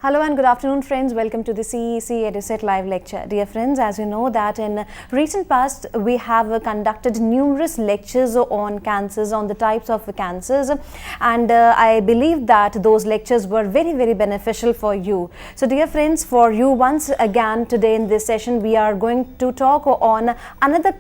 Hello and good afternoon friends, welcome to the CEC-UGC live lecture. Dear friends, as you know that in recent past we have conducted numerous lectures on cancers, on the types of cancers, and I believe that those lectures were very beneficial for you. So dear friends, for you once again today in this session we are going to talk on another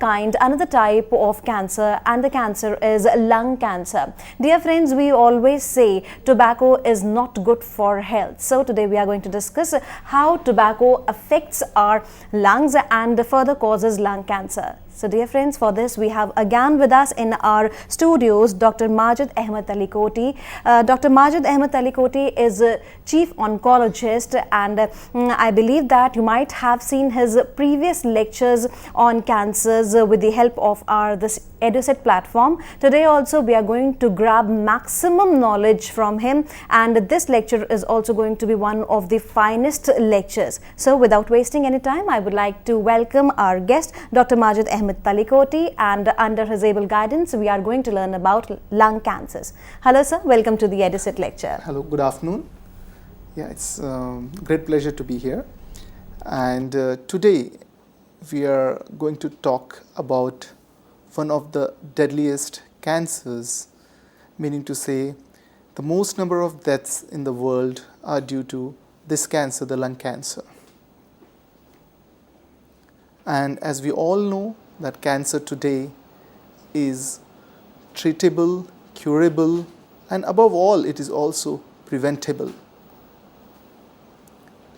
type of cancer, and the cancer is lung cancer. Dear friends, we always say tobacco is not good for health. So today we are going to discuss how tobacco affects our lungs and further causes lung cancer. So dear friends, for this we have again with us in our studios Dr. Majid Ahmed Talikoti. Dr. Majid Ahmed Talikoti is a chief oncologist, and I believe that you might have seen his previous lectures on cancers with the help of this EduSet platform. Today also we are going to grab maximum knowledge from him, and this lecture is also going to be one of the finest lectures. So without wasting any time, I would like to welcome our guest Dr. Majid Ahmed Talikoti, and under his able guidance we are going to learn about lung cancers. Hello sir, welcome to the EduSet lecture. Hello, good afternoon. Yeah, it's a great pleasure to be here, and today we are going to talk about one of the deadliest cancers, meaning to say the most number of deaths in the world are due to this cancer, the lung cancer. And as we all know that cancer today is treatable, curable, and above all it is also preventable.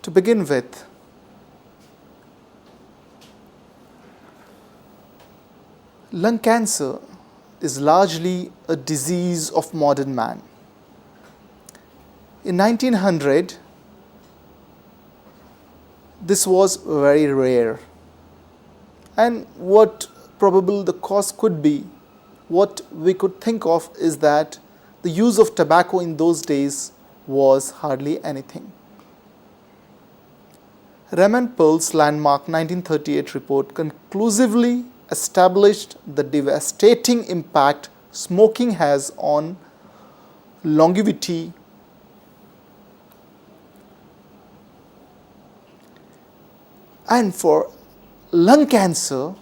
To begin with, lung cancer is largely a disease of modern man. In 1900, this was very rare. And what probably the cause could be, what we could think of is that the use of tobacco in those days was hardly anything. Raymond Pearl's landmark 1938 report conclusively established the devastating impact smoking has on longevity, and for lung cancer,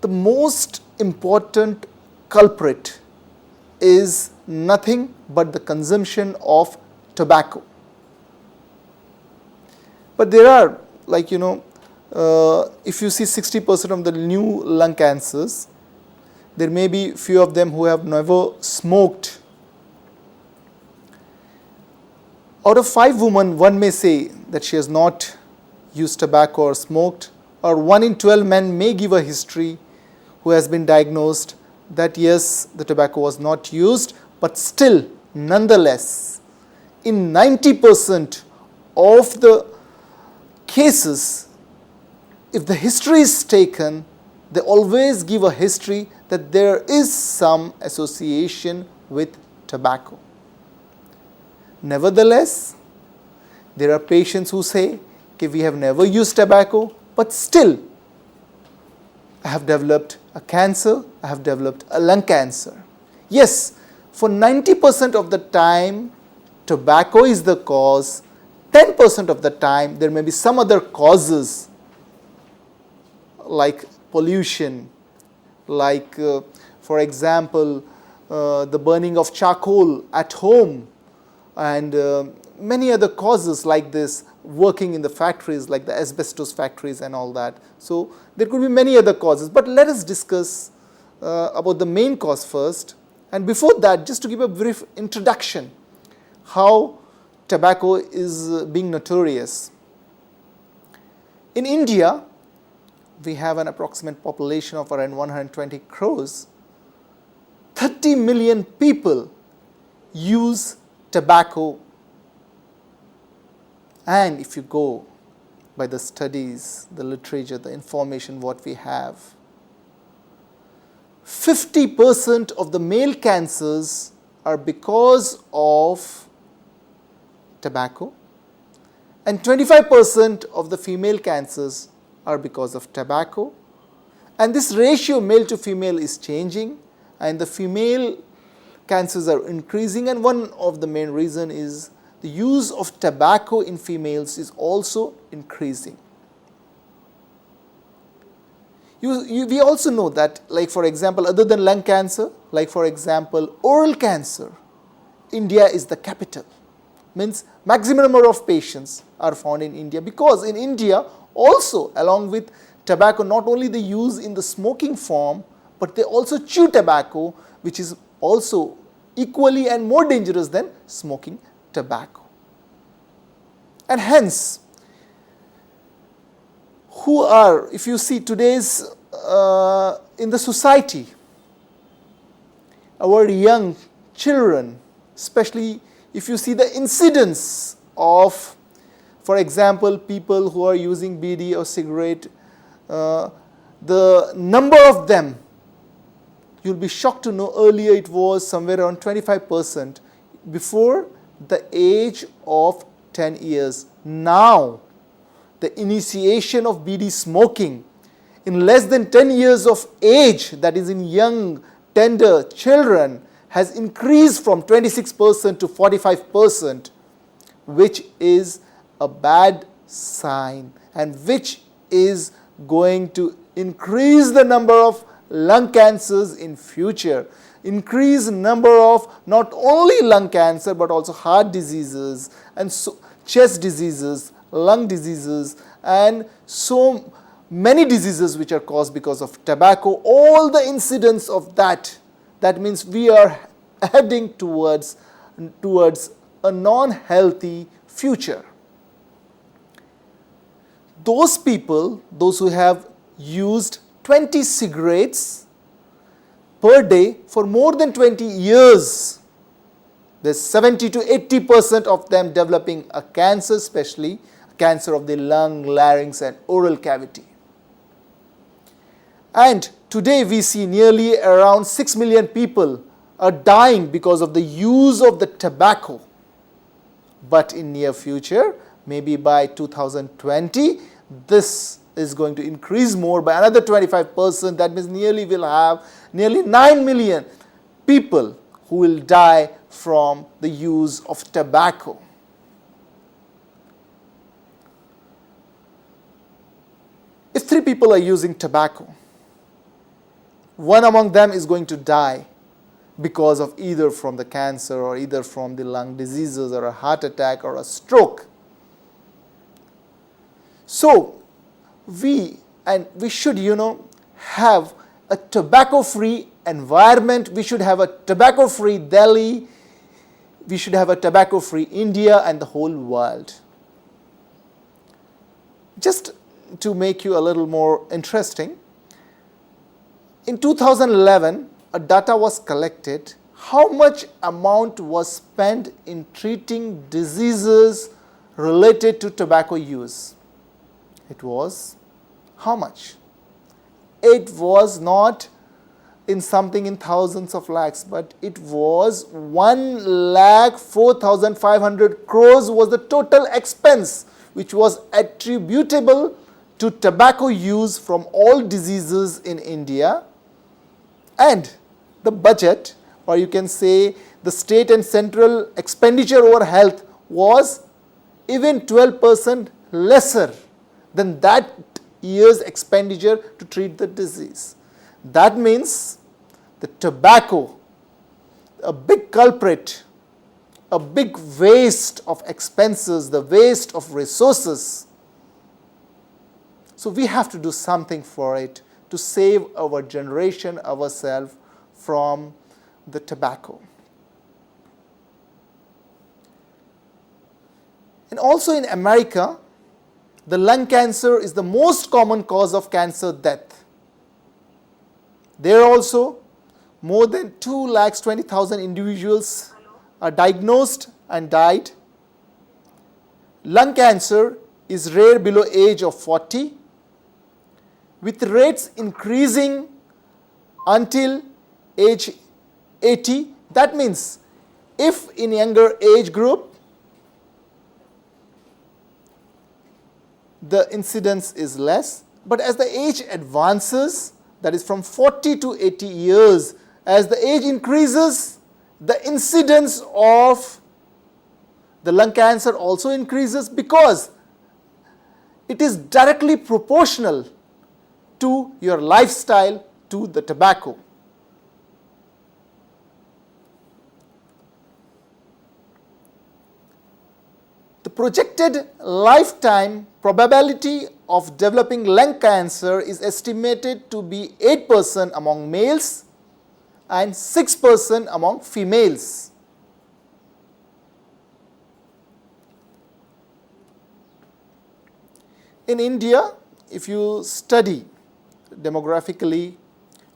the most important culprit is nothing but the consumption of tobacco. But there are, if you see 60% of the new lung cancers, there may be few of them who have never smoked. Out of 5 women, one may say that she has not used tobacco or smoked, or 1 in 12 men may give a history who has been diagnosed that yes, the tobacco was not used, but still, nonetheless, in 90% of the cases, if the history is taken, they always give a history that there is some association with tobacco. Nevertheless, there are patients who say, okay, we have never used tobacco, but still, I have developed a cancer, I have developed a lung cancer. Yes, for 90% of the time, tobacco is the cause. 10% of the time, there may be some other causes like pollution, like, for example, the burning of charcoal at home, and many other causes like this, working in the factories like the asbestos factories and all that. So there could be many other causes, but let us discuss about the main cause first. And before that, just to give a brief introduction, how tobacco is being notorious. In India, we have an approximate population of around 120 crores. 30 million people use tobacco. And if you go by the studies, the literature, the information what we have, 50% of the male cancers are because of tobacco, and 25% of the female cancers are because of tobacco. And this ratio male to female is changing, and the female cancers are increasing, and one of the main reason is the use of tobacco in females is also increasing. We also know that, like for example, other than lung cancer, like for example, oral cancer, India is the capital. Means maximum number of patients are found in India, because in India also, along with tobacco, not only they use in the smoking form, but they also chew tobacco, which is also equally and more dangerous than smoking tobacco. And hence, who are, if you see today's in the society, our young children, especially if you see the incidence of, for example, people who are using BD or cigarette, the number of them, you'll be shocked to know earlier it was somewhere around 25% before the age of 10 years. Now, the initiation of BD smoking in less than 10 years of age, that is in young, tender children, has increased from 26% to 45%, which is a bad sign and which is going to increase the number of lung cancers in future, increase number of not only lung cancer but also heart diseases and chest diseases, lung diseases, and so many diseases which are caused because of tobacco. All the incidents of that means we are heading towards a non-healthy future. Those people, those who have used 20 cigarettes per day for more than 20 years, there's 70 to 80% of them developing a cancer, especially cancer of the lung, larynx and oral cavity. And today we see nearly around 6 million people are dying because of the use of the tobacco. But in near future, maybe by 2020, this is going to increase more by another 25%. That means nearly we'll have nearly 9 million people who will die from the use of tobacco. If 3 people are using tobacco, one among them is going to die because of either from the cancer or either from the lung diseases or a heart attack or a stroke. So we should, have a tobacco-free environment. We should have a tobacco-free Delhi. We should have a tobacco-free India and the whole world. Just to make you a little more interesting, in 2011, a data was collected how much amount was spent in treating diseases related to tobacco use. It was how much? It was not in something in thousands of lakhs, but it was 1,04,500 crores was the total expense which was attributable to tobacco use from all diseases in India. And the budget, or you can say the state and central expenditure over health, was even 12% lesser than that year's expenditure to treat the disease. That means the tobacco, a big culprit, a big waste of expenses, the waste of resources. So we have to do something for it to save our generation, ourselves from the tobacco. And also in America, the lung cancer is the most common cause of cancer death. There also, more than 220,000 individuals are diagnosed and died. Lung cancer is rare below age of 40, with rates increasing until age 80. That means if in younger age group, the incidence is less, but as the age advances, that is from 40 to 80 years, as the age increases, the incidence of the lung cancer also increases because it is directly proportional to your lifestyle, to the tobacco. The projected lifetime probability of developing lung cancer is estimated to be 8% among males and 6% among females. In India, if you study demographically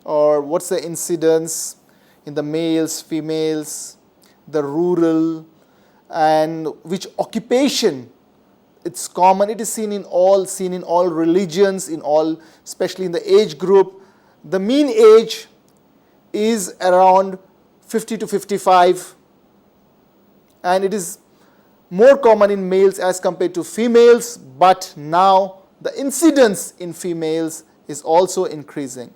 or what's the incidence in the males, females, the rural, and which occupation it's common, it is seen in all religions, in all, especially in the age group. The mean age is around 50 to 55, and it is more common in males as compared to females, but now the incidence in females is also increasing.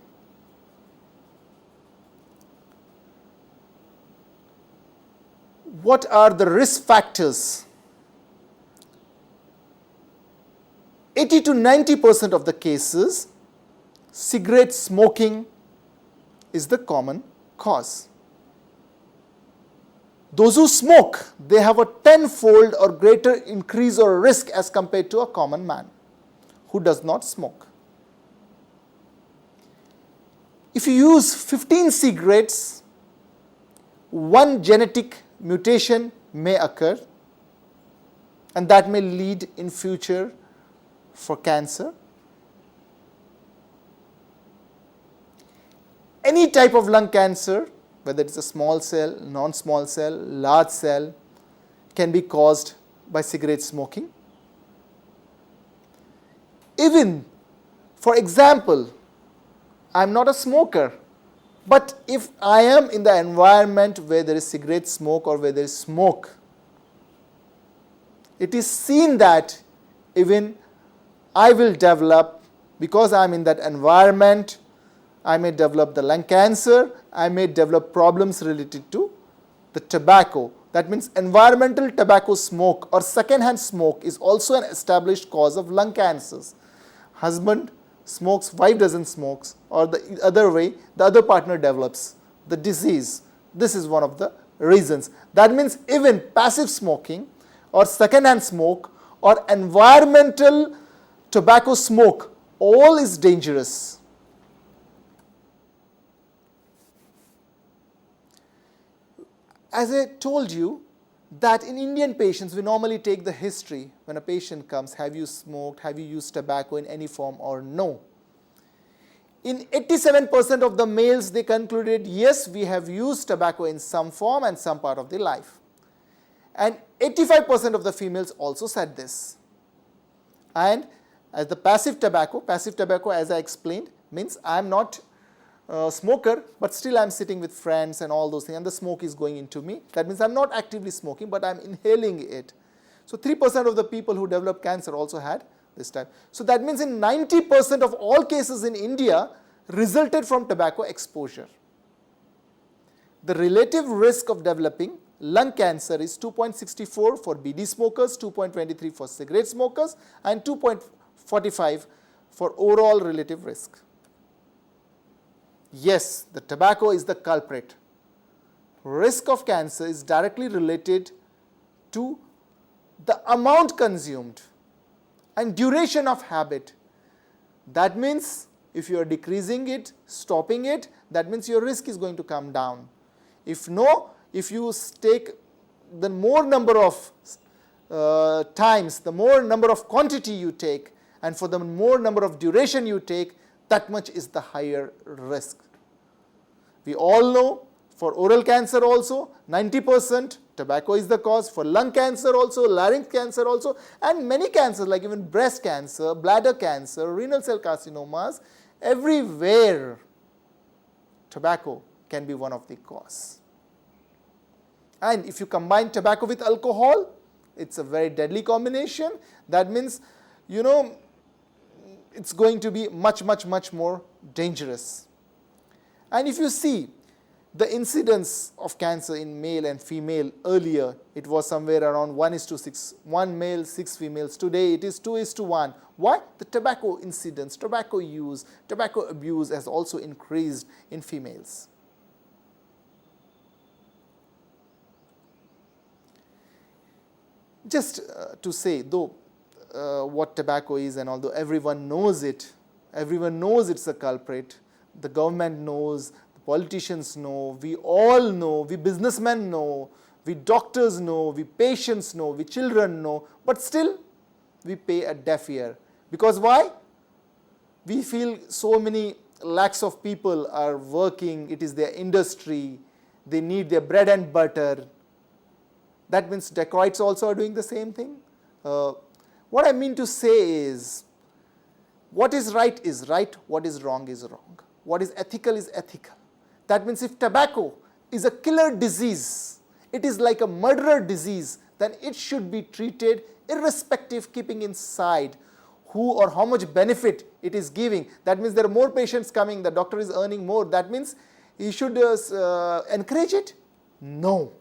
What are the risk factors? 80 to 90% of the cases, cigarette smoking is the common cause. Those who smoke, they have a tenfold or greater increase or risk as compared to a common man who does not smoke. If you use 15 cigarettes, one genetic mutation may occur, and that may lead in future for cancer. Any type of lung cancer, whether it's a small cell, non-small cell, large cell, can be caused by cigarette smoking. Even, for example, I'm not a smoker, but if I am in the environment where there is cigarette smoke or where there is smoke, it is seen that even I will develop, because I am in that environment, I may develop the lung cancer, I may develop problems related to the tobacco. That means environmental tobacco smoke or secondhand smoke is also an established cause of lung cancers. Husband smokes, wife doesn't smoke, or the other way, the other partner develops the disease. This is one of the reasons. That means even passive smoking or secondhand smoke or environmental tobacco smoke, all is dangerous. As I told you, that in Indian patients, we normally take the history when a patient comes, have you smoked, have you used tobacco in any form or no. In 87% of the males, they concluded, yes, we have used tobacco in some form and some part of their life. And 85% of the females also said this. And as the passive tobacco, as I explained, means I am not smoker, but still I am sitting with friends and all those things, and the smoke is going into me. That means I am not actively smoking, but I am inhaling it. So 3% of the people who developed cancer also had this type. So that means in 90% of all cases in India resulted from tobacco exposure. The relative risk of developing lung cancer is 2.64 for BD smokers, 2.23 for cigarette smokers, and 2.45 for overall relative risk. Yes, the tobacco is the culprit. Risk of cancer is directly related to the amount consumed and duration of habit. That means if you are decreasing it, stopping it, that means your risk is going to come down. If no, if you take the more number of times, the more number of quantity you take, and for the more number of duration you take, that much is the higher risk. We all know for oral cancer also, 90% tobacco is the cause. For lung cancer also, larynx cancer also, and many cancers like even breast cancer, bladder cancer, renal cell carcinomas, everywhere tobacco can be one of the cause. And if you combine tobacco with alcohol, it's a very deadly combination. That means, it's going to be much more dangerous. And if you see, the incidence of cancer in male and female earlier, it was somewhere around 1:6, 1 male, 6 females. Today it is 2:1. Why? The tobacco incidence, tobacco use, tobacco abuse has also increased in females. Just to say, though, what tobacco is, and although everyone knows it, everyone knows it's a culprit, the government knows, the politicians know, we all know, we businessmen know, we doctors know, we patients know, we children know, but still we pay a deaf ear. Because why? We feel so many lakhs of people are working, it is their industry, they need their bread and butter. That means dacoits also are doing the same thing. What I mean to say is, what is right, what is wrong is wrong. What is ethical is ethical. That means if tobacco is a killer disease, it is like a murderer disease, then it should be treated irrespective, keeping inside who or how much benefit it is giving. That means there are more patients coming, the doctor is earning more. That means he should encourage it? No.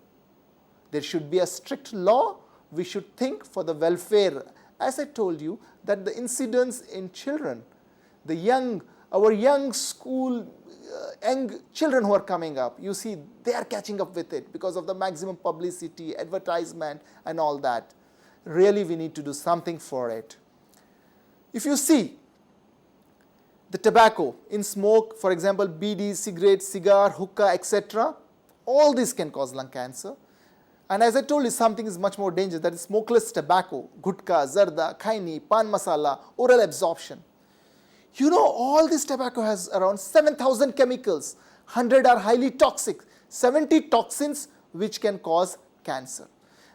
There should be a strict law. We should think for the welfare. As I told you, that the incidence in children, our young school, young children who are coming up, you see, they are catching up with it because of the maximum publicity, advertisement, and all that. Really, we need to do something for it. If you see the tobacco in smoke, for example, BD, cigarette, cigar, hookah, etc., all this can cause lung cancer. And as I told you, something is much more dangerous, that is smokeless tobacco, gutka, zarda, khaini, pan masala, oral absorption. You know, all this tobacco has around 7,000 chemicals, 100 are highly toxic, 70 toxins which can cause cancer.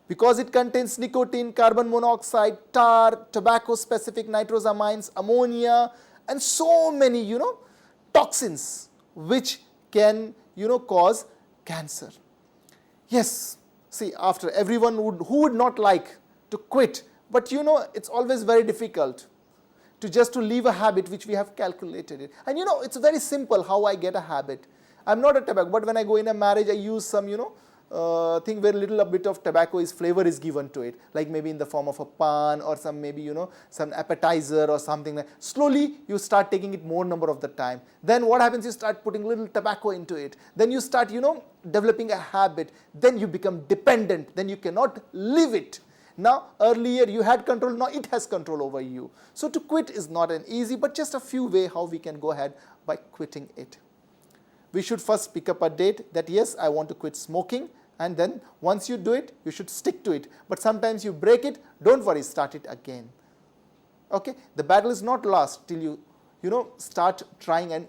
Because it contains nicotine, carbon monoxide, tar, tobacco-specific nitrosamines, ammonia, and so many, toxins which can, cause cancer. Yes. See, after everyone who would not like to quit, but it's always very difficult to leave a habit which we have calculated it. And it's very simple how I get a habit. I'm not a tobacco, but when I go in a marriage, I use some, thing where little bit of tobacco flavor is given to it, like maybe in the form of a pan or some maybe, some appetizer or something like. Slowly, you start taking it more number of the time. Then what happens, you start putting little tobacco into it. Then you start, developing a habit. Then you become dependent. Then you cannot live it. Now, earlier you had control, now it has control over you. So to quit is not an easy, but just a few ways how we can go ahead by quitting it. We should first pick up a date that yes, I want to quit smoking, and then once you do it, you should stick to it. But sometimes you break it, don't worry, start it again. Okay, the battle is not lost till you start trying and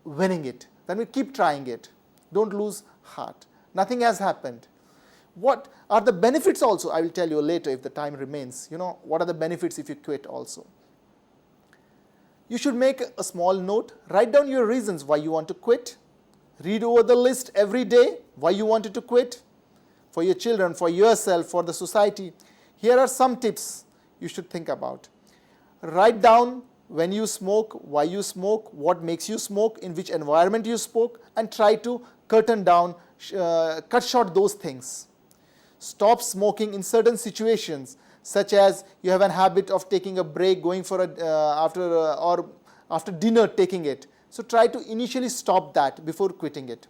winning it. Then we keep trying it. Don't lose heart. Nothing has happened. What are the benefits also? I will tell you later if the time remains. What are the benefits if you quit also? You should make a small note. Write down your reasons why you want to quit. Read over the list every day, why you wanted to quit, for your children, for yourself, for the society. Here are some tips you should think about. Write down when you smoke, why you smoke, what makes you smoke, in which environment you smoke, and try to curtain down, cut short those things. Stop smoking in certain situations, such as you have a habit of taking a break, going for after dinner taking it. So try to initially stop that before quitting it.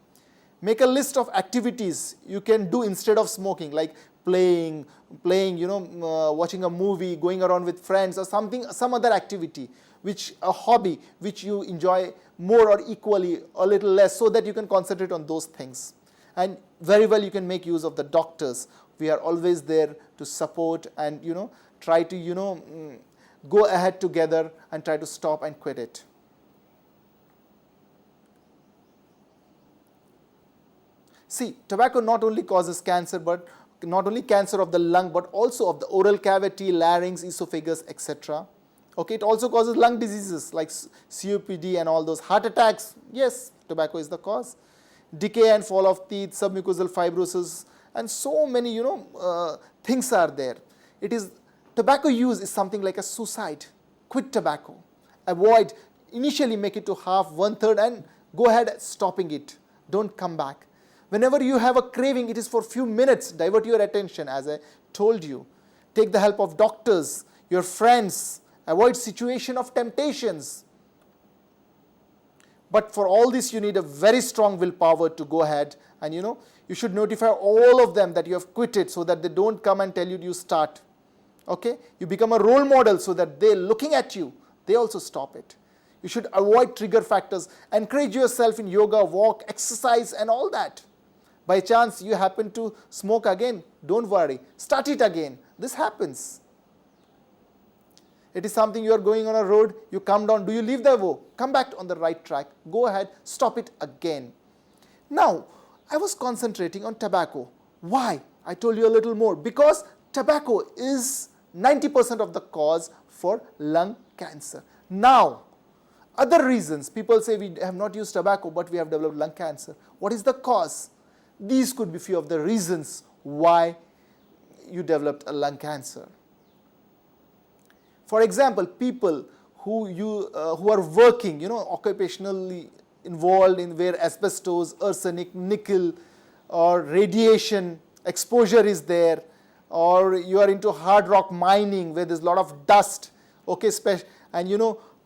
Make a list of activities you can do instead of smoking, like playing, watching a movie, going around with friends or some other activity, a hobby which you enjoy more or equally, a little less, so that you can concentrate on those things. And very well you can make use of the doctors. We are always there to support and, try to, go ahead together and try to stop and quit it. See, tobacco not only causes cancer, but not only cancer of the lung, but also of the oral cavity, larynx, esophagus, etc. Okay, it also causes lung diseases like COPD and all those. Heart attacks, yes, tobacco is the cause. Decay and fall of teeth, submucosal fibrosis, and so many, things are there. Tobacco use is something like a suicide. Quit tobacco. Avoid, initially make it to half, 1/3, and go ahead stopping it. Don't come back. Whenever you have a craving, it is for few minutes. Divert your attention, as I told you. Take the help of doctors, your friends. Avoid situation of temptations. But for all this, you need a very strong willpower to go ahead. And you should notify all of them that you have quit it, so that they don't come and tell you to start. Okay? You become a role model so that they, looking at you, they also stop it. You should avoid trigger factors. Encourage yourself in yoga, walk, exercise and all that. By chance you happen to smoke again, don't worry. Start it again. This happens. It is something you are going on a road, you come down, do you leave the road? Come back on the right track, go ahead, stop it again. Now, I was concentrating on tobacco. Why? I told you a little more. Because tobacco is 90% of the cause for lung cancer. Now, other reasons, people say we have not used tobacco but we have developed lung cancer. What is the cause? These could be few of the reasons why you developed a lung cancer. For example, people who are working, occupationally involved in where asbestos, arsenic, nickel or radiation exposure is there, or you are into hard rock mining where there's a lot of dust, okay, and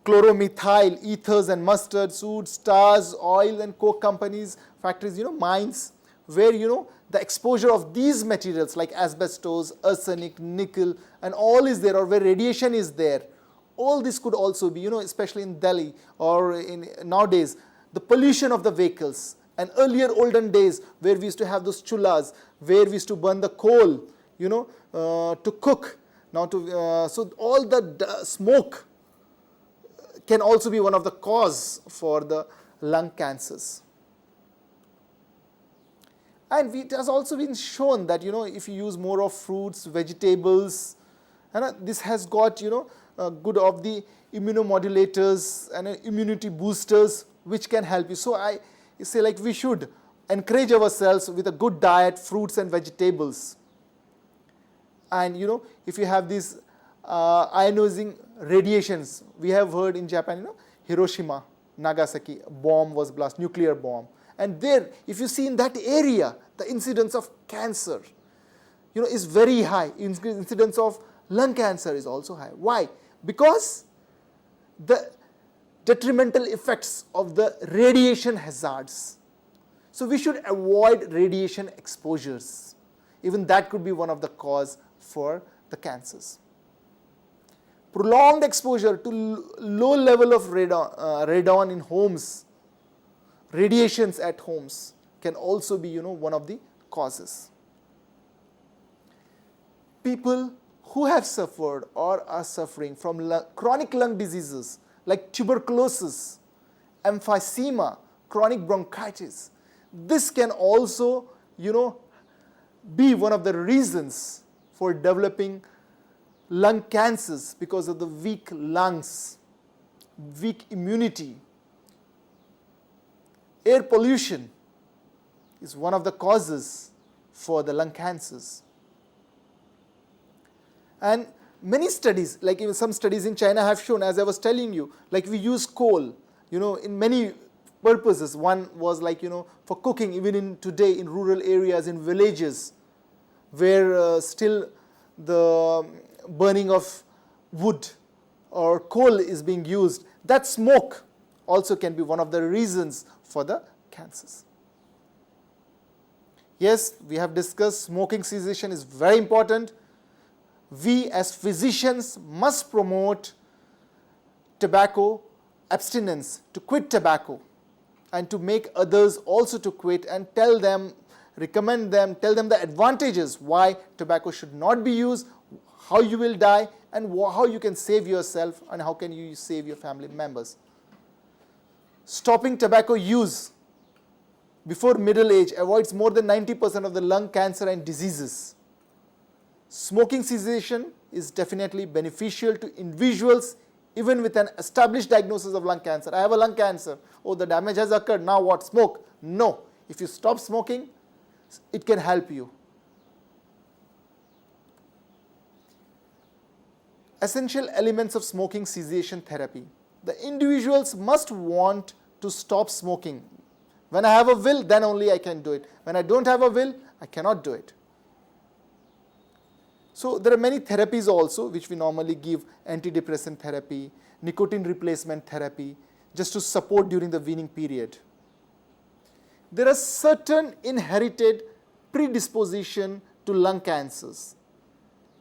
chloromethyl, ethers and mustard, soot, stars, oil and coke companies, factories, mines, where the exposure of these materials like asbestos, arsenic, nickel and all is there, or where radiation is there. All this could also be, especially in Delhi or in nowadays, the pollution of the vehicles. And earlier olden days where we used to have those chullas, where we used to burn the coal, to cook. Now so all the smoke can also be one of the cause for the lung cancers. And it has also been shown that, if you use more of fruits, vegetables, and this has got, good of the immunomodulators and immunity boosters, which can help you. So I say like we should encourage ourselves with a good diet, fruits and vegetables. And, if you have these ionizing radiations, we have heard in Japan, Hiroshima, Nagasaki, bomb was blast, nuclear bomb. And there, if you see in that area, the incidence of cancer, is very high. Incidence of lung cancer is also high. Why? Because the detrimental effects of the radiation hazards. So we should avoid radiation exposures. Even that could be one of the cause for the cancers. Prolonged exposure to low level of radon in homes, radiations at homes can also be, one of the causes. People who have suffered or are suffering from chronic lung diseases like tuberculosis, emphysema, chronic bronchitis, this can also, be one of the reasons for developing lung cancers because of the weak lungs, weak immunity. Air pollution is one of the causes for the lung cancers. And many studies, like even some studies in China have shown, as I was telling you, like we use coal, in many purposes. One was like, for cooking, even in today in rural areas, in villages, where still the burning of wood or coal is being used. That smoke also can be one of the reasons for the cancers. Yes, we have discussed smoking cessation is very important. We as physicians must promote tobacco abstinence, to quit tobacco, and to make others also to quit, and tell them, recommend them, tell them the advantages why tobacco should not be used, how you will die, and how you can save yourself and how can you save your family members. Stopping tobacco use before middle age avoids more than 90% of the lung cancer and diseases. Smoking cessation is definitely beneficial to individuals even with an established diagnosis of lung cancer. I have a lung cancer. Oh, the damage has occurred. Now what? Smoke? No. If you stop smoking, it can help you. Essential elements of smoking cessation therapy. The individuals must want to stop smoking When I have a will, then only I can do it. When I don't have a will, I cannot do it. So there are many therapies also which we normally give: antidepressant therapy, nicotine replacement therapy, just to support during the weaning period. There are certain inherited predisposition to lung cancers.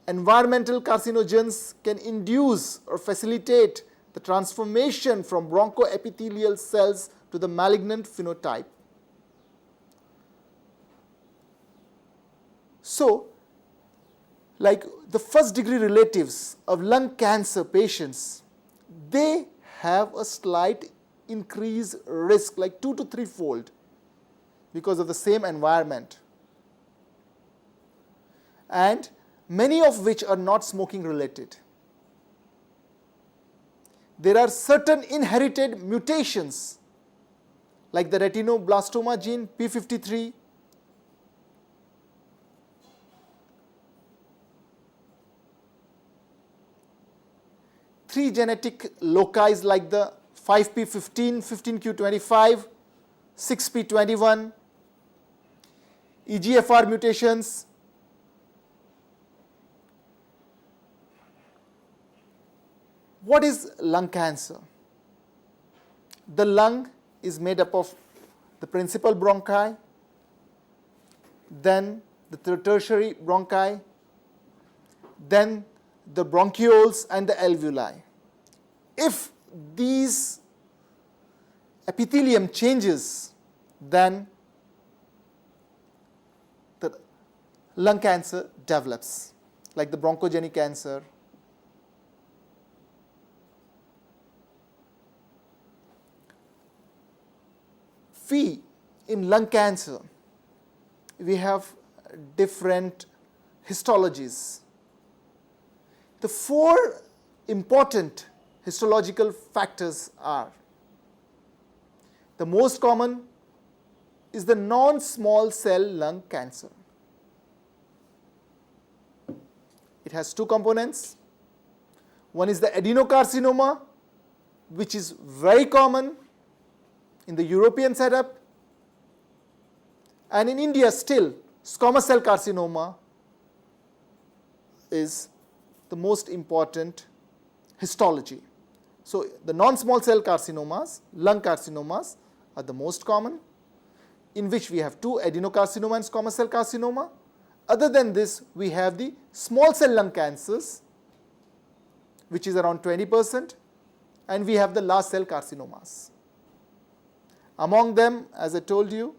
Environmental carcinogens can induce or facilitate the transformation from bronchoepithelial cells to the malignant phenotype. So, like the first degree relatives of lung cancer patients, they have a slight increased risk, like 2 to 3 fold, because of the same environment, and many of which are not smoking related. There are certain inherited mutations like the retinoblastoma gene P53, three genetic loci like the 5p15, 15q25, 6p21, EGFR mutations. What is lung cancer? The lung is made up of the principal bronchi, then the tertiary bronchi, then the bronchioles and the alveoli. If these epithelium changes, then the lung cancer develops, like the bronchogenic cancer. In lung cancer, we have different histologies. The 4 important histological factors are: the most common is the non-small cell lung cancer. It has 2 components. One is the adenocarcinoma, which is very common in the European setup, and in India still squamous cell carcinoma is the most important histology. So the non-small cell carcinomas, lung carcinomas, are the most common, in which we have 2, adenocarcinoma and squamous cell carcinoma. Other than this, we have the small cell lung cancers, which is around 20%, and we have the large cell carcinomas. Among them, as I told you,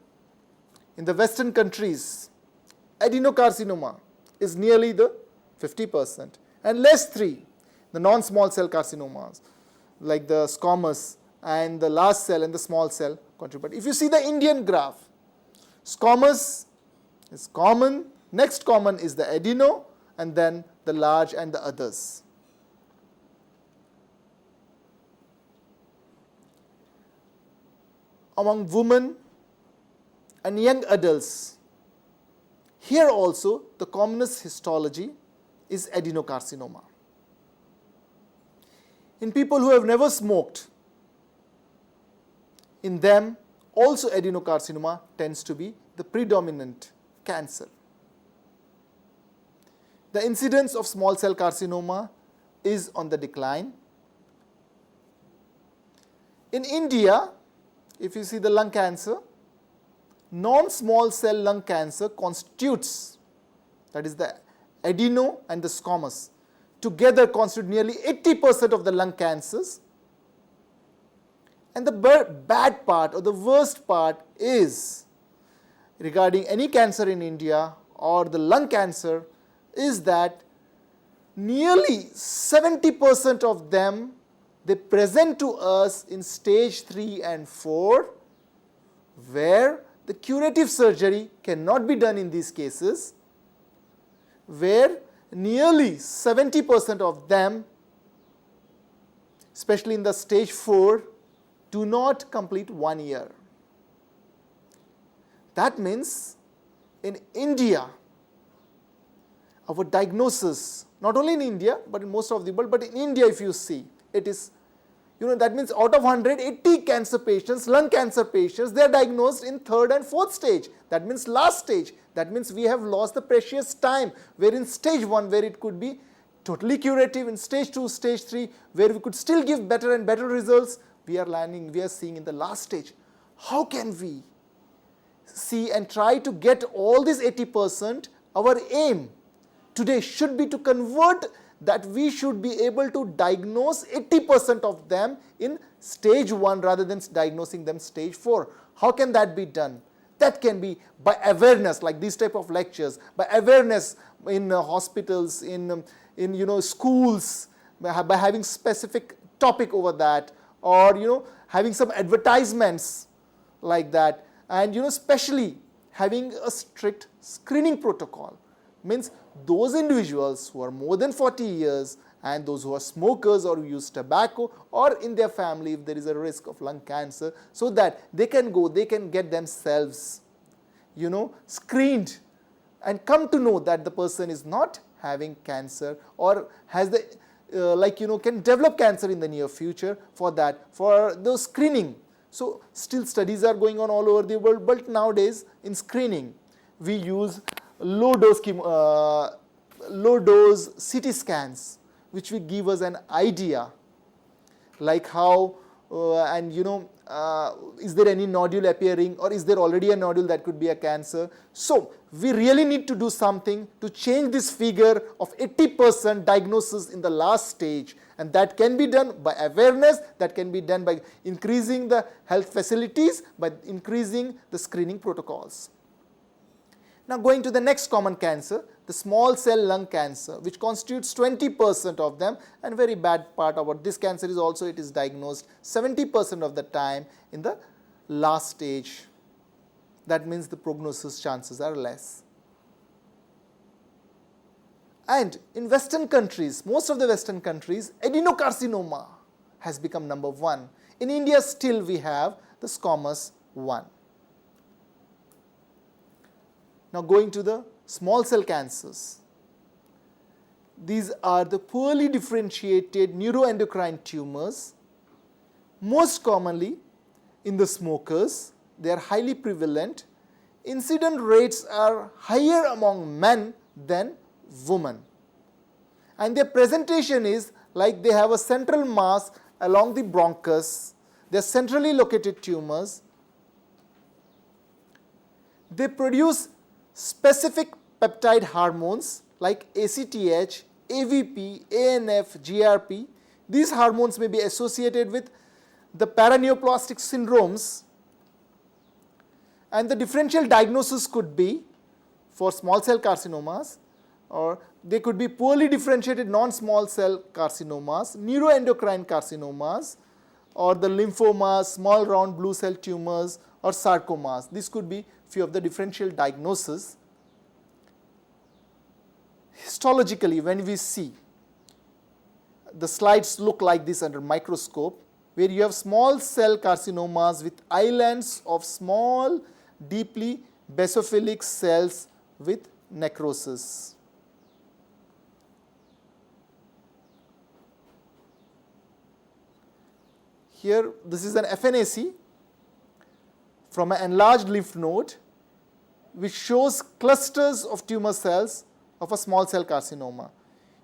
in the Western countries, adenocarcinoma is nearly the 50%, and less 3, the non-small cell carcinomas, like the squamous and the large cell and the small cell contribute. If you see the Indian graph, squamous is common, next common is the adeno, and then the large and the others. Among women and young adults, here also the commonest histology is adenocarcinoma. In people who have never smoked, in them also adenocarcinoma tends to be the predominant cancer. The incidence of small cell carcinoma is on the decline. In India, if you see the lung cancer, non-small cell lung cancer constitutes, that is the adeno and the squamous, together constitute nearly 80% of the lung cancers. And the bad part or the worst part is, regarding any cancer in India or the lung cancer, is that nearly 70% of them, they present to us in stage 3 and 4, where the curative surgery cannot be done in these cases, where nearly 70% of them, especially in the stage 4, do not complete 1 year. That means in India, our diagnosis, not only in India, but in most of the world, but in India if you see, it is That means out of 100, 80 cancer patients, lung cancer patients, they are diagnosed in third and fourth stage. That means last stage. That means we have lost the precious time, where in stage 1, where it could be totally curative, in stage 2, stage 3, where we could still give better and better results, we are seeing in the last stage. How can we see and try to get all this 80%? Our aim today should be to convert that. We should be able to diagnose 80% of them in stage 1 rather than diagnosing them stage 4. How can that be done? That can be by awareness, like these type of lectures, by awareness in hospitals, in schools, by having specific topic over that, or having some advertisements like that, and especially having a strict screening protocol. Means those individuals who are more than 40 years and those who are smokers or who use tobacco, or in their family if there is a risk of lung cancer, so that they can get themselves screened and come to know that the person is not having cancer or has can develop cancer in the near future. For those screening. So still studies are going on all over the world, but nowadays in screening we use low dose CT scans, which will give us an idea like how is there any nodule appearing, or is there already a nodule that could be a cancer. So we really need to do something to change this figure of 80% diagnosis in the last stage, and that can be done by awareness, that can be done by increasing the health facilities, by increasing the screening protocols. Now going to the next common cancer, the small cell lung cancer, which constitutes 20% of them, and very bad part about this cancer is also it is diagnosed 70% of the time in the last stage. That means the prognosis chances are less. And in Western countries, most of the Western countries, adenocarcinoma has become number 1. In India still we have the squamous 1. Now going to the small cell cancers. These are the poorly differentiated neuroendocrine tumors, most commonly in the smokers. They are highly prevalent. Incident rates are higher among men than women. And their presentation is like they have a central mass along the bronchus. They are centrally located tumors. They produce specific peptide hormones like ACTH, AVP, ANF, GRP. These hormones may be associated with the paraneoplastic syndromes, and the differential diagnosis could be for small cell carcinomas, or they could be poorly differentiated non-small cell carcinomas, neuroendocrine carcinomas, or the lymphomas, small round blue cell tumors, or sarcomas. These could be few of the differential diagnoses. Histologically, when we see, the slides look like this under microscope, where you have small cell carcinomas with islands of small, deeply basophilic cells with necrosis. Here, this is an FNAC from an enlarged lymph node, which shows clusters of tumor cells of a small cell carcinoma.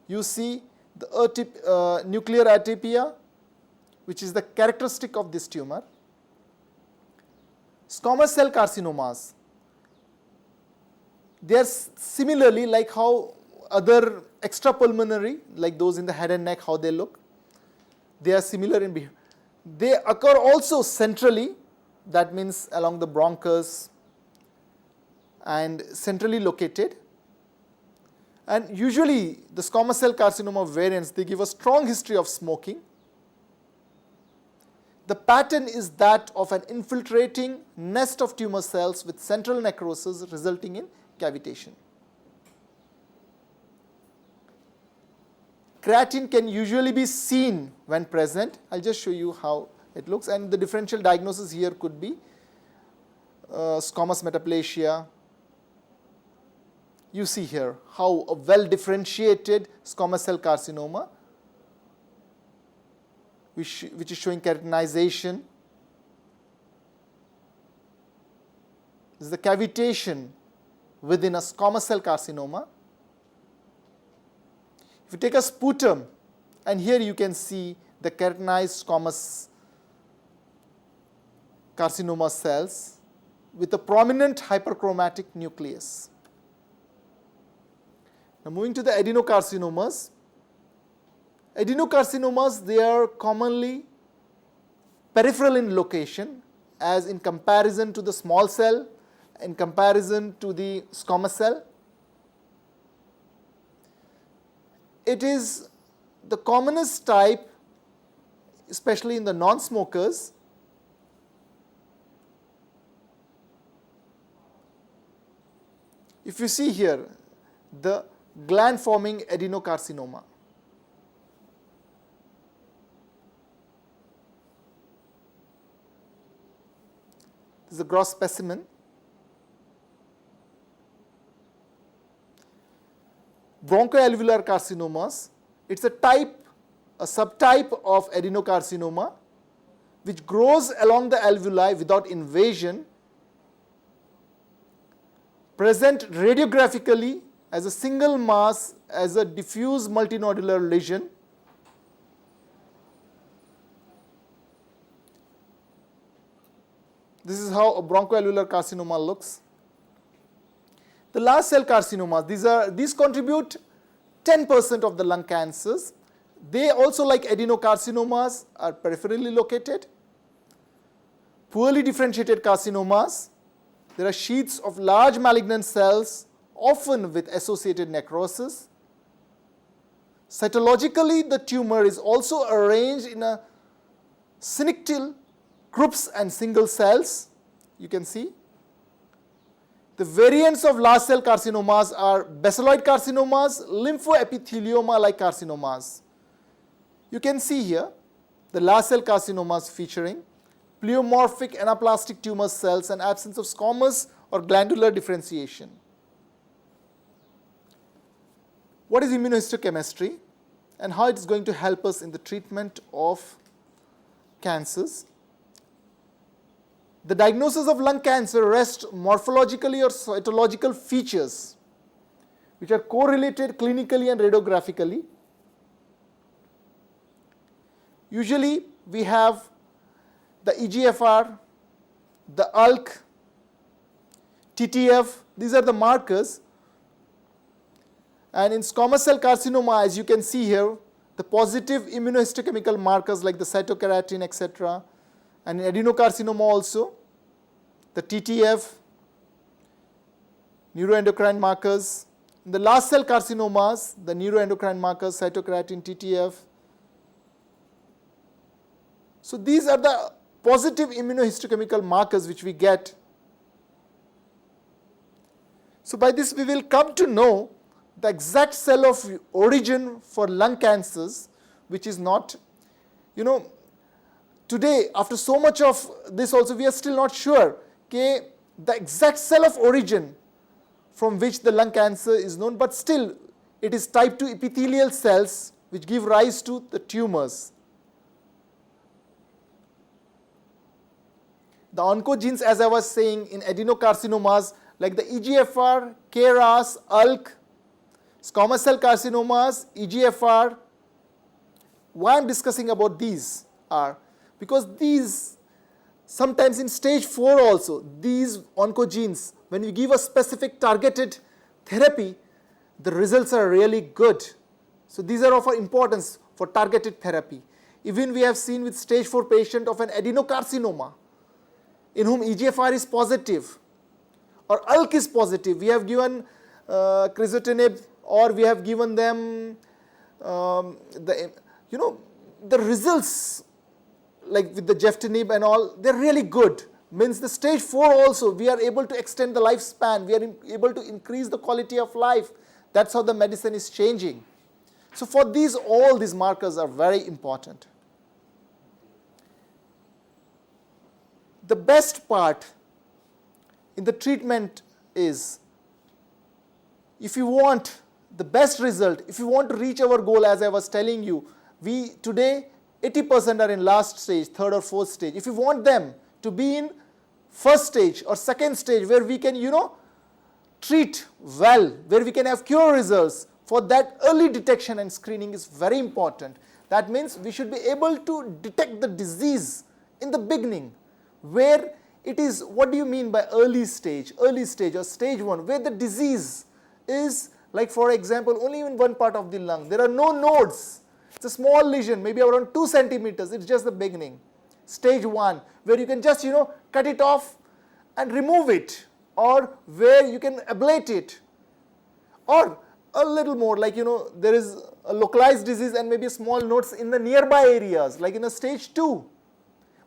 You see the nuclear atypia, which is the characteristic of this tumor. Squamous cell carcinomas, they are similarly like how other extrapulmonary, like those in the head and neck, how they look. They are similar in behavior. They occur also centrally, that means along the bronchus, and centrally located. And usually the squamous cell carcinoma variants, they give a strong history of smoking. The pattern is that of an infiltrating nest of tumor cells with central necrosis resulting in cavitation. Creatine can usually be seen when present. I'll just show you how it looks, and the differential diagnosis here could be squamous metaplasia. You see here how a well differentiated squamous cell carcinoma, which is showing keratinization. This is the cavitation within a squamous cell carcinoma. If you take a sputum, and here you can see the keratinized squamous carcinoma cells with a prominent hyperchromatic nucleus. Now moving to the adenocarcinomas. Adenocarcinomas, they are commonly peripheral in location, as in comparison to the small cell, in comparison to the squamous cell. It is the commonest type, especially in the non-smokers. If you see here, the gland-forming adenocarcinoma. This is a gross specimen. Bronchoalveolar carcinomas, it's a subtype of adenocarcinoma which grows along the alveoli without invasion, present radiographically as a single mass as a diffuse multinodular lesion. This is how a bronchoalveolar carcinoma looks. The large cell carcinomas, these contribute 10% of the lung cancers. They also, like adenocarcinomas, are peripherally located. Poorly differentiated carcinomas, there are sheets of large malignant cells, often with associated necrosis. Cytologically, the tumor is also arranged in a synictyl groups and single cells, you can see. The variants of large cell carcinomas are basaloid carcinomas, lymphoepithelioma-like carcinomas. You can see here the large cell carcinomas featuring pleomorphic anaplastic tumor cells and absence of squamous or glandular differentiation. What is immunohistochemistry and how it is going to help us in the treatment of cancers? The diagnosis of lung cancer rests morphologically or cytological features which are correlated clinically and radiographically. Usually we have the EGFR, the ALK, TTF, these are the markers. And in squamous cell carcinoma, as you can see here, the positive immunohistochemical markers like the cytokeratin, etc. And in adenocarcinoma also, the TTF, neuroendocrine markers. In the large cell carcinomas, the neuroendocrine markers, cytokeratin, TTF. So these are the positive immunohistochemical markers which we get. So by this we will come to know the exact cell of origin for lung cancers, which is not, today after so much of this also we are still not sure the exact cell of origin from which the lung cancer is known, but still it is type 2 epithelial cells which give rise to the tumors. The oncogenes, as I was saying, in adenocarcinomas like the EGFR, KRAS, ALK, squamous cell carcinomas, EGFR. Why I am discussing about these are because these sometimes in stage 4 also, these oncogenes, when we give a specific targeted therapy, the results are really good. So these are of importance for targeted therapy. Even we have seen with stage 4 patient of an adenocarcinoma in whom EGFR is positive or ALK is positive. We have given crizotinib or we have given them the results like with the geftinib and all, they are really good. Means the stage 4 also, we are able to extend the lifespan, we are able to increase the quality of life. That's how the medicine is changing. So for these, all these markers are very important. The best part in the treatment is, if you want the best result, if you want to reach our goal, as I was telling you, we today 80% are in last stage, third or fourth stage. If you want them to be in first stage or second stage where we can, treat well, where we can have cure results, for that early detection and screening is very important. That means we should be able to detect the disease in the beginning, where it is, what do you mean by early stage or stage 1, where the disease is, like for example, only in one part of the lung. There are no nodes. It's a small lesion, maybe around 2 centimeters. It's just the beginning. Stage 1, where you can just, cut it off and remove it, or where you can ablate it, or a little more, like, there is a localized disease and maybe small nodes in the nearby areas, like in a stage 2.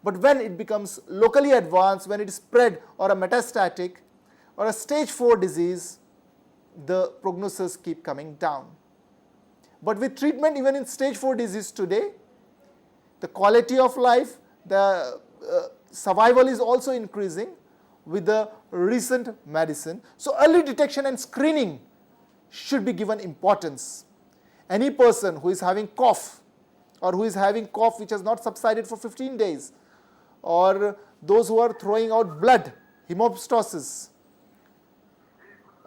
But when it becomes locally advanced, when it is spread or a metastatic or a stage 4 disease, the prognosis keep coming down. But with treatment, even in stage 4 disease today, the quality of life, the survival is also increasing with the recent medicine. So early detection and screening should be given importance. Any person who is having cough, or who is having cough which has not subsided for 15 days, or those who are throwing out blood, hemoptysis,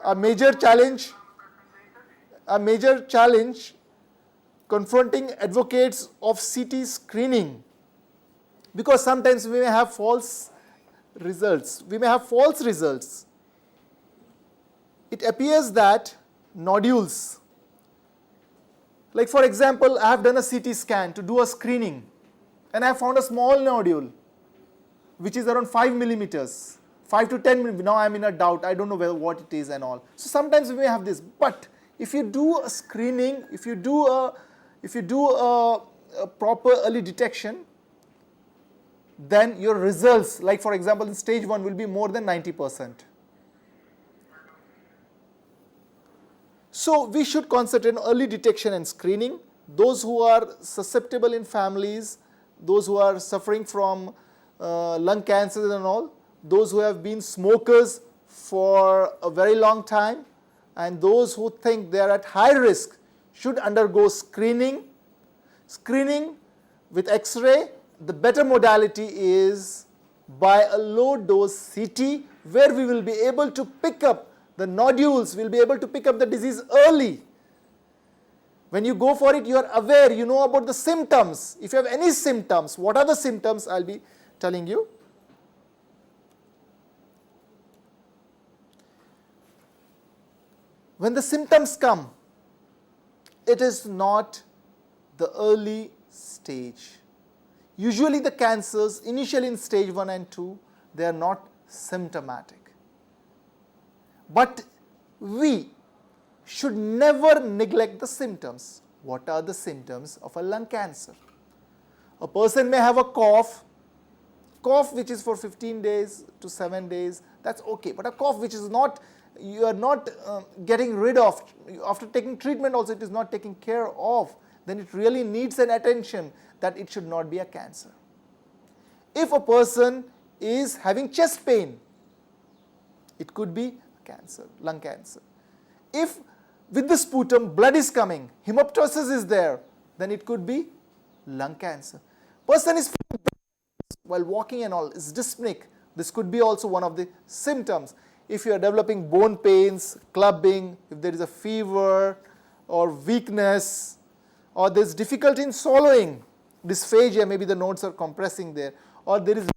a major challenge confronting advocates of CT screening, because sometimes we may have false results. It appears that nodules, like for example, I have done a CT scan to do a screening, and I have found a small nodule which is around 5 millimeters, 5 to 10 millimeters. Now I am in a doubt, I don't know what it is and all. So sometimes we may have this, but if you do a screening, if you do a proper early detection, then your results, like for example in stage 1, will be more than 90%. So we should concentrate on early detection and screening. Those who are susceptible in families, those who are suffering from lung cancers and all, those who have been smokers for a very long time, and those who think they are at high risk should undergo screening. Screening with X-ray, the better modality is by a low dose CT, where we will be able to pick up the nodules, we will be able to pick up the disease early. When you go for it, you are aware, you know about the symptoms. If you have any symptoms, what are the symptoms? I'll be telling you. When the symptoms come, it is not the early stage. Usually the cancers, initially in stage 1 and 2, they are not symptomatic. But we should never neglect the symptoms. What are the symptoms of a lung cancer? A person may have a cough which is for 15 days to 7 days, that's okay. But a cough which is not, you are not getting rid of, after taking treatment also it is not taken care of, then it really needs an attention that it should not be a cancer. If a person is having chest pain, it could be cancer, lung cancer. If with the sputum blood is coming, hemoptysis is there, then it could be lung cancer. Person is while walking and all, is dyspneic. This could be also one of the symptoms. If you are developing bone pains, clubbing, if there is a fever or weakness, or there is difficulty in swallowing, dysphagia, maybe the nodes are compressing there, or there is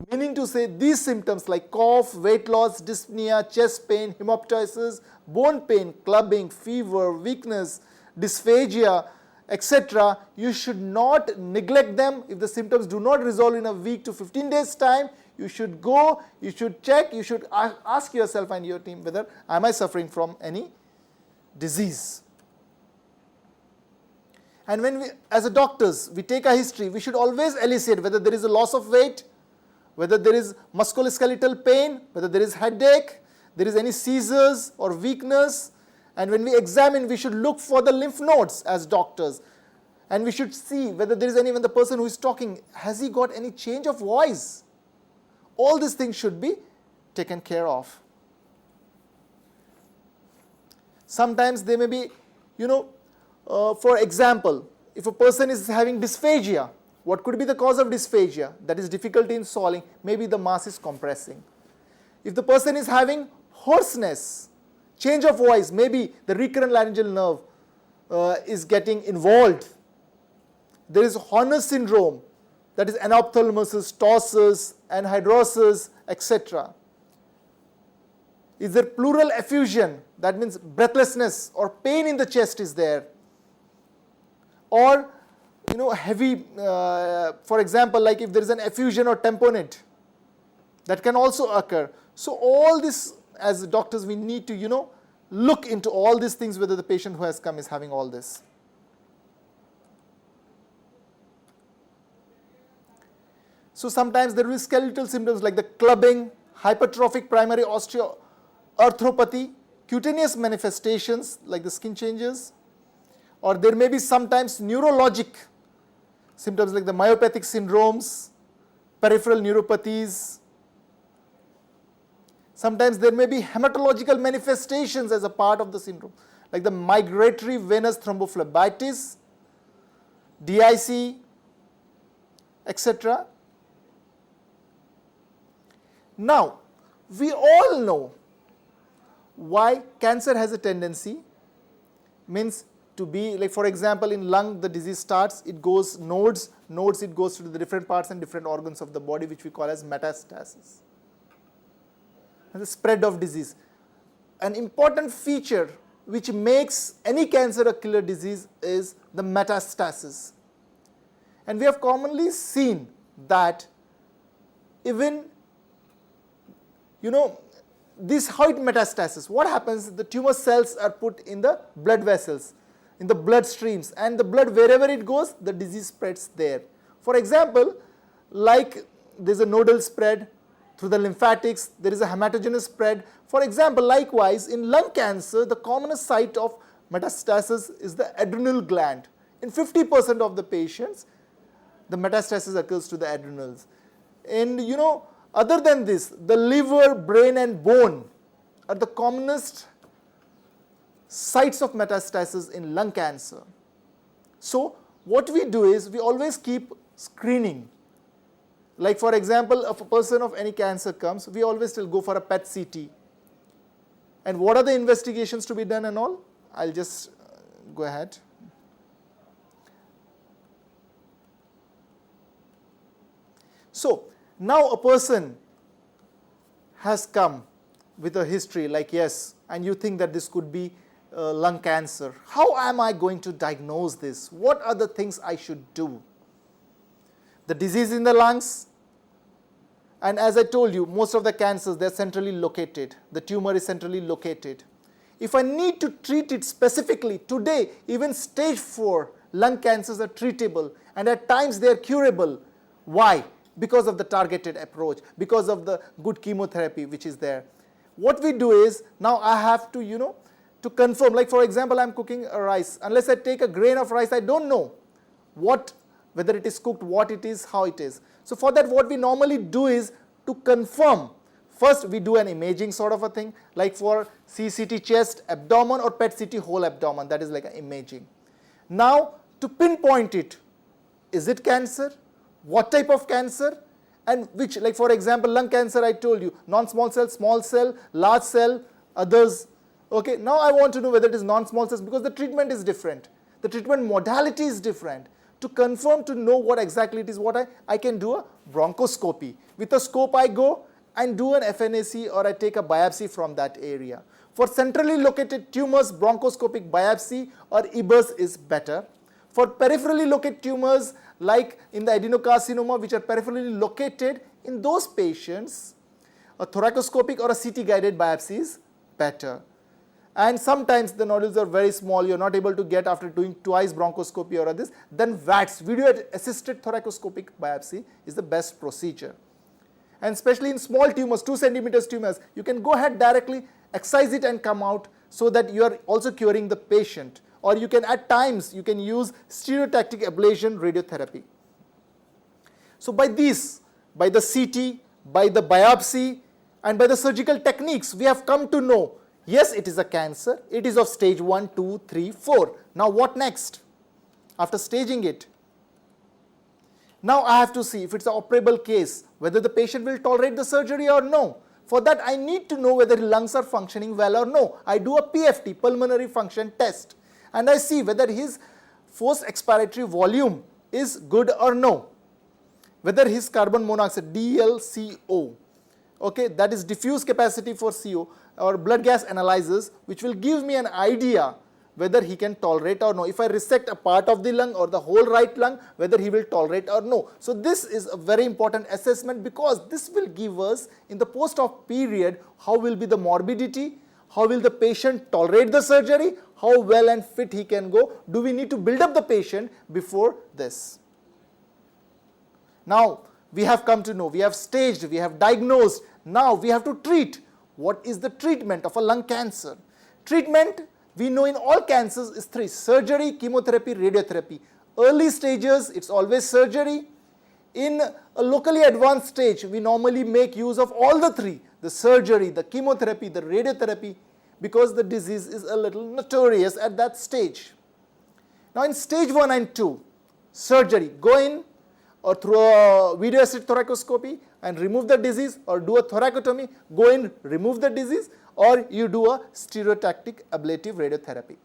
meaning to say these symptoms like cough, weight loss, dyspnea, chest pain, hemoptysis, bone pain, clubbing, fever, weakness, dysphagia, etc., you should not neglect them. If the symptoms do not resolve in a week to 15 days time, you should go, you should check, you should ask yourself and your team whether am I suffering from any disease. And when we, as a doctors, we take a history, we should always elicit whether there is a loss of weight, whether there is musculoskeletal pain, whether there is headache, there is any seizures or weakness. And when we examine, we should look for the lymph nodes as doctors. And we should see whether there is any, when the person who is talking, has he got any change of voice? All these things should be taken care of. Sometimes they may be, for example, if a person is having dysphagia, what could be the cause of dysphagia? That is difficulty in swallowing, maybe the mass is compressing. If the person is having hoarseness, change of voice, maybe the recurrent laryngeal nerve is getting involved. There is Horner syndrome, that is anophthalmosis, ptosis, anhidrosis, etc. Is there pleural effusion? That means breathlessness or pain in the chest is there. Or, heavy, for example, like if there is an effusion or tamponade, that can also occur. So all this, as doctors, we need to, look into all these things, whether the patient who has come is having all this. So sometimes there will be skeletal symptoms like the clubbing, hypertrophic primary osteoarthropathy, cutaneous manifestations like the skin changes, or there may be sometimes neurologic symptoms like the myopathic syndromes, peripheral neuropathies. Sometimes there may be hematological manifestations as a part of the syndrome, like the migratory venous thrombophlebitis, DIC, etc. Now, we all know why cancer has a tendency, means to be, like for example, in lung the disease starts, it goes nodes, it goes to the different parts and different organs of the body, which we call as metastasis. And the spread of disease. An important feature which makes any cancer a killer disease is the metastasis. And we have commonly seen that even, this how it metastasis. What happens? The tumor cells are put in the blood vessels, in the blood streams, and the blood, wherever it goes, the disease spreads there. For example, like there's a nodal spread through the lymphatics, there is a hematogenous spread. For example, likewise, in lung cancer, the commonest site of metastasis is the adrenal gland. In 50% of the patients, the metastasis occurs to the adrenals. And other than this, the liver, brain and bone are the commonest sites of metastasis in lung cancer. So what we do is we always keep screening. Like for example, if a person of any cancer comes, we always still go for a PET CT. And what are the investigations to be done and all? I'll just go ahead. So now a person has come with a history like yes, and you think that this could be lung cancer. How am I going to diagnose this? What are the things I should do? The disease in the lungs, and as I told you, most of the cancers, they're centrally located. The tumor is centrally located. If I need to treat it specifically, today, even stage 4 lung cancers are treatable, and at times they are curable. Why? Because of the targeted approach, because of the good chemotherapy which is there. What we do is, now I have to, to confirm, like for example, I'm cooking a rice. Unless I take a grain of rice, I don't know whether it is cooked, what it is, how it is. So for that, what we normally do is to confirm. First, we do an imaging sort of a thing, like for CCT chest, abdomen, or PET CT whole abdomen, that is like an imaging. Now, to pinpoint it, is it cancer? What type of cancer? And which, like for example, lung cancer, I told you, non-small cell, small cell, large cell, others. Okay, now I want to know whether it is non-small cells, because the treatment is different. The treatment modality is different. To confirm, to know what exactly it is, what I can do a bronchoscopy. With a scope I go and do an FNAC, or I take a biopsy from that area. For centrally located tumors, bronchoscopic biopsy or EBUS is better. For peripherally located tumors, like in the adenocarcinoma, which are peripherally located, in those patients, a thoracoscopic or a CT guided biopsy is better. And sometimes the nodules are very small, you're not able to get after doing twice bronchoscopy or this, then VATS, video assisted thoracoscopic biopsy, is the best procedure. And especially in small tumors, 2 centimeters tumors, you can go ahead directly, excise it and come out, so that you are also curing the patient. Or you can, at times, you can use stereotactic ablation radiotherapy. So by these, by the CT, by the biopsy, and by the surgical techniques, we have come to know, yes, it is a cancer. It is of stage 1, 2, 3, 4. Now what next? after staging it. Now I have to see if it's an operable case, whether the patient will tolerate the surgery or no. For that I need to know whether his lungs are functioning well or no. I do a PFT, pulmonary function test, and I see whether his forced expiratory volume is good or no. Whether his carbon monoxide, DLCO, okay, that is diffuse capacity for CO, or blood gas analysis, which will give me an idea whether he can tolerate or no. If I resect a part of the lung or the whole right lung, whether he will tolerate or no. So this is a very important assessment, because this will give us in the post-op period how will be the morbidity, how will the patient tolerate the surgery, how well and fit he can go. Do we need to build up the patient before this? Now we have come to know, we have staged, we have diagnosed, now we have to treat. What is the treatment of a lung cancer? Treatment, we know in all cancers is three: surgery, chemotherapy, radiotherapy. Early stages, it's always surgery. In a locally advanced stage, we normally make use of all the three: the surgery, the chemotherapy, the radiotherapy, because the disease is a little notorious at that stage. Now in stage 1 and 2, surgery, go in or through a video assisted thoracoscopy and remove the disease, or do a thoracotomy, go in, remove the disease, or you do a stereotactic ablative radiotherapy.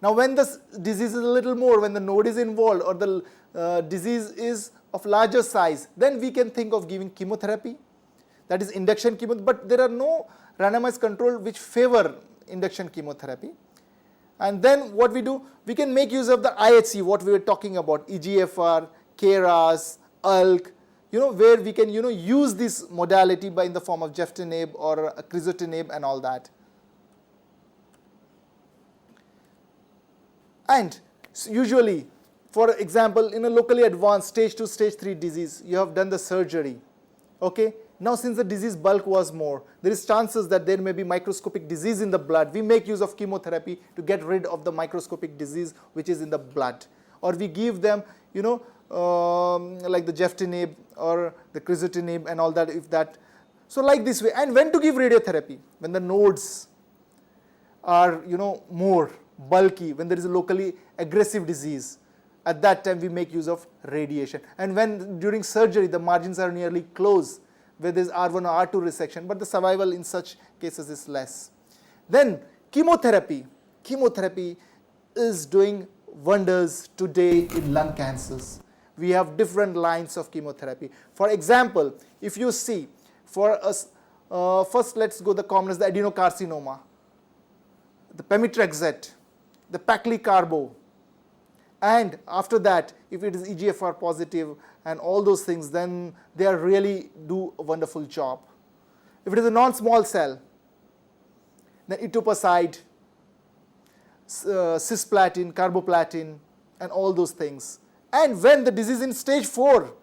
Now when the disease is a little more, when the node is involved or the disease is of larger size, then we can think of giving chemotherapy, that is induction chemotherapy, but there are no randomized control which favor induction chemotherapy. And then what we do, we can make use of the IHC, what we were talking about, EGFR, KRAS, ALK, where we can, use this modality in the form of geftinib or crizotinib and all that. And usually, for example, in a locally advanced stage 2, stage 3 disease, you have done the surgery, okay? Now since the disease bulk was more, there is chances that there may be microscopic disease in the blood. We make use of chemotherapy to get rid of the microscopic disease which is in the blood. Or we give them, like the geftinib or the crizotinib and all that, if that. So like this way. And when to give radiotherapy? When the nodes are, more bulky, when there is a locally aggressive disease. At that time we make use of radiation. And when during surgery the margins are nearly close, where there is R1 or R2 resection, but the survival in such cases is less. Then chemotherapy. Chemotherapy is doing wonders today in lung cancers. We have different lines of chemotherapy. For example, if you see, for us, first let's go the commonest, the adenocarcinoma, the pemetrexed, the paclitaxel, and after that, if it is EGFR positive and all those things, then they are really do a wonderful job. If it is a non-small cell, then etoposide, cisplatin, carboplatin, and all those things. And when the disease is in stage 4,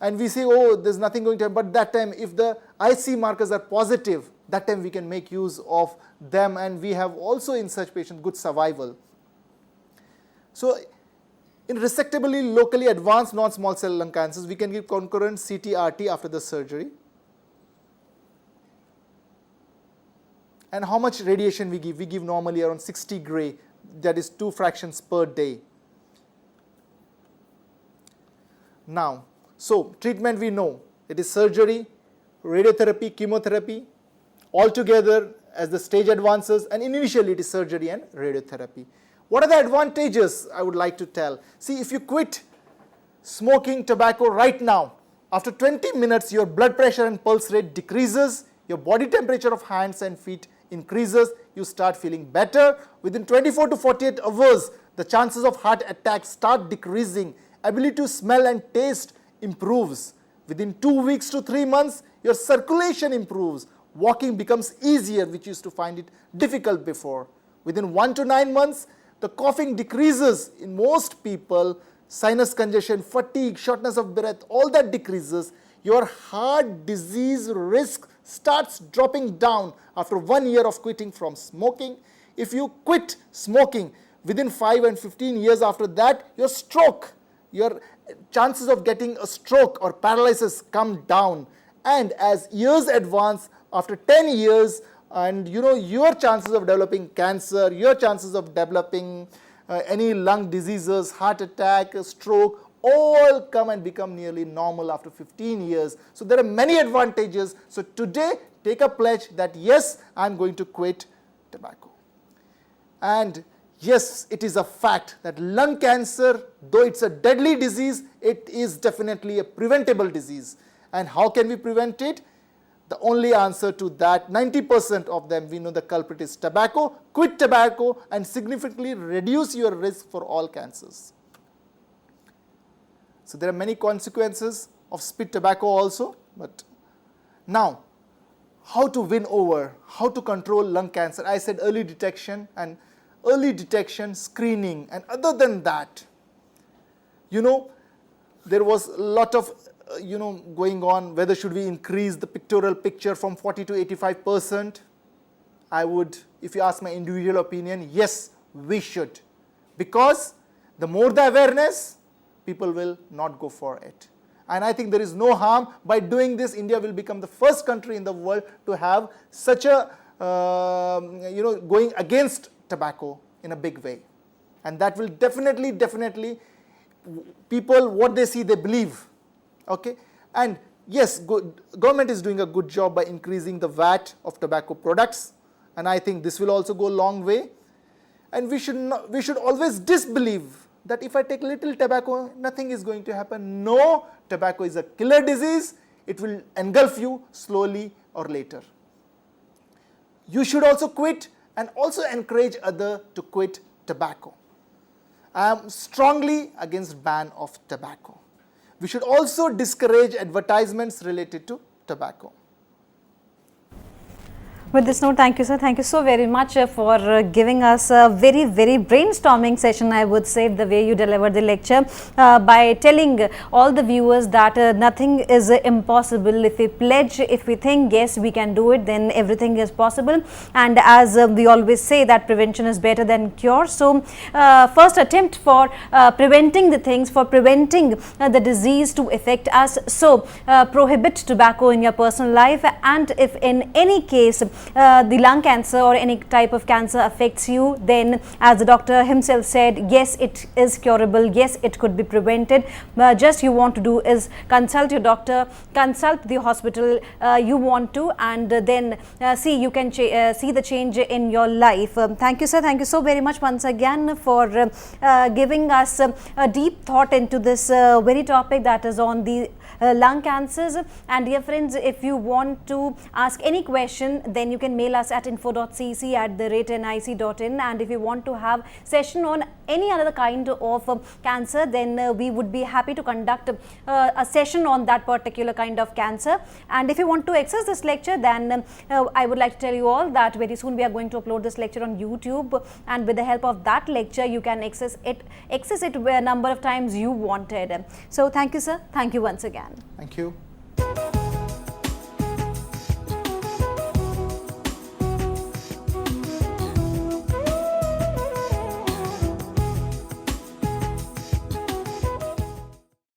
and we say, oh, there's nothing going to happen, but that time, if the IC markers are positive, that time we can make use of them, and we have also in such patients good survival. So in resectably locally advanced non-small cell lung cancers, we can give concurrent CT-RT after the surgery. And how much radiation we give? We give normally around 60 gray, that is 2 fractions per day. Now, so treatment we know, it is surgery, radiotherapy, chemotherapy, all together as the stage advances, and initially it is surgery and radiotherapy. What are the advantages I would like to tell? See, if you quit smoking tobacco right now, after 20 minutes your blood pressure and pulse rate decreases, your body temperature of hands and feet increases, you start feeling better. Within 24 to 48 hours, the chances of heart attack start decreasing, ability to smell and taste improves. Within 2 weeks to 3 months, your circulation improves. Walking becomes easier, which used to find it difficult before. Within 1 to 9 months, the coughing decreases in most people, sinus congestion, fatigue, shortness of breath, all that decreases. Your heart disease risk starts dropping down after 1 year of quitting from smoking. If you quit smoking, within 5 and 15 years after that, your chances of getting a stroke or paralysis come down. And as years advance, after 10 years, and your chances of developing cancer, your chances of developing any lung diseases, heart attack, stroke, all come and become nearly normal after 15 years. So there are many advantages. So today, take a pledge that yes, I'm going to quit tobacco. And yes, it is a fact that lung cancer, though it's a deadly disease, it is definitely a preventable disease. And how can we prevent it? The only answer to that, 90% of them, we know the culprit is tobacco. Quit tobacco and significantly reduce your risk for all cancers. So there are many consequences of spit tobacco also. But now, how to win over, how to control lung cancer? I said early detection, screening, and other than that, there was a lot of going on, whether should we increase the pictorial picture from 40 to 85%. I would, if you ask my individual opinion, yes, we should. Because the more the awareness, people will not go for it. And I think there is no harm. By doing this, India will become the first country in the world to have such a, going against tobacco in a big way. And that will definitely, people, what they see, they believe. Okay, and yes, government is doing a good job by increasing the VAT of tobacco products, and I think this will also go a long way. And we should always disbelieve that if I take little tobacco, nothing is going to happen. No, tobacco is a killer disease. It will engulf you slowly or later. You should also quit and also encourage others to quit tobacco. I am strongly against ban of tobacco. We should also discourage advertisements related to tobacco. With this note, thank you, sir. Thank you so very much for giving us a very brainstorming session, I would say, the way you delivered the lecture, by telling all the viewers that nothing is impossible. If we pledge, if we think, yes, we can do it, then everything is possible. And as we always say, that prevention is better than cure. So, first attempt for preventing the things, for preventing the disease to affect us. So, prohibit tobacco in your personal life, and if in any case the lung cancer or any type of cancer affects you, then as the doctor himself said, yes, it is curable, yes, it could be prevented. Just you want to do is consult your doctor, consult the hospital you want to, and then see you can see the change in your life. Thank you, sir. Thank you so very much once again for giving us a deep thought into this very topic, that is on the lung cancers. And dear friends, if you want to ask any question, then you can mail us at info.cec@nic.in, and if you want to have session on any other kind of cancer, then we would be happy to conduct a session on that particular kind of cancer. And if you want to access this lecture, then I would like to tell you all that very soon we are going to upload this lecture on YouTube, and with the help of that lecture you can access it a number of times you wanted. So thank you, sir. Thank you once again. Thank you.